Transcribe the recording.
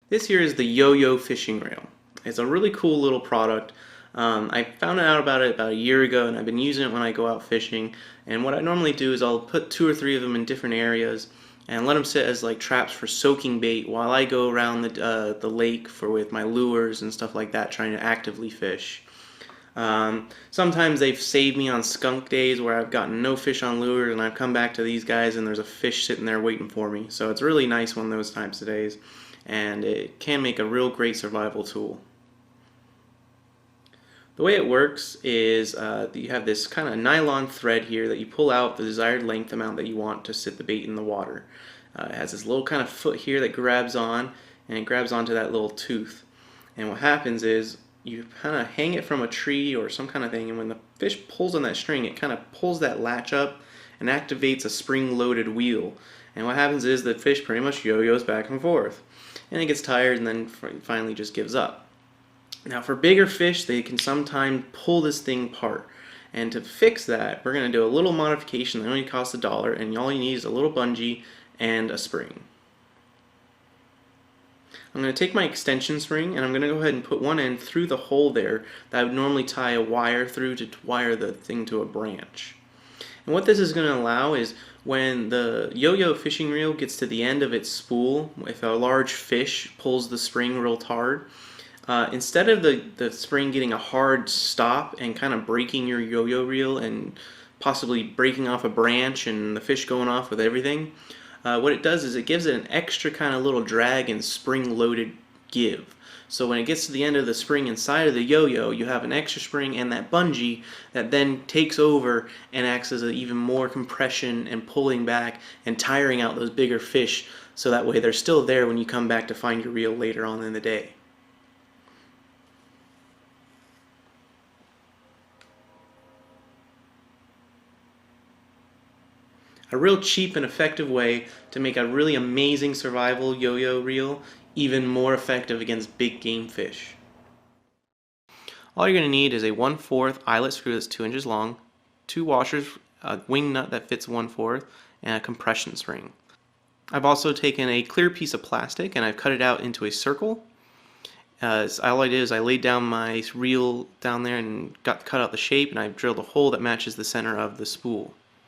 This here is the Yo-Yo fishing reel. It's a really cool little product. I found out about it about a year ago, and I've been using it when I go out fishing. And what I normally do is I'll put 2 or 3 of them in different areas and let them sit as like traps for soaking bait while I go around the lake with my lures and stuff like that, trying to actively fish. Sometimes they've saved me on skunk days where I've gotten no fish on lures, and I've come back to these guys and there's a fish sitting there waiting for me. So it's really nice one of those types of days, and it can make a real great survival tool. The way it works is you have this kind of nylon thread here that you pull out the desired length amount that you want to sit the bait in the water. It has this little kind of foot here that grabs on, and it grabs onto that little tooth. And what happens is you kind of hang it from a tree or some kind of thing, and when the fish pulls on that string, it kind of pulls that latch up and activates a spring-loaded wheel. And what happens is the fish pretty much yo-yos back and forth, and it gets tired and then finally just gives up. Now for bigger fish, they can sometimes pull this thing apart. And to fix that, we're going to do a little modification that only costs $1, and all you need is a little bungee and a spring. I'm going to take my extension spring and I'm going to go ahead and put one end through the hole there that I would normally tie a wire through to wire the thing to a branch. And what this is going to allow is when the yo-yo fishing reel gets to the end of its spool, if a large fish pulls the spring real hard, instead of the spring getting a hard stop and kind of breaking your yo-yo reel and possibly breaking off a branch and the fish going off with everything, what it does is it gives it an extra kind of little drag and spring-loaded give. So when it gets to the end of the spring inside of the yo-yo, you have an extra spring and that bungee that then takes over and acts as even more compression and pulling back and tiring out those bigger fish, so that way they're still there when you come back to find your reel later on in the day. A real cheap and effective way to make a really amazing survival yo-yo reel even more effective against big game fish. All you're going to need is a 1/4 eyelet screw that's 2 inches long, 2 washers, a wing nut that fits 1/4, and a compression spring. I've also taken a clear piece of plastic and I've cut it out into a circle. All I did is I laid down my reel down there and cut out the shape, and I drilled a hole that matches the center of the spool.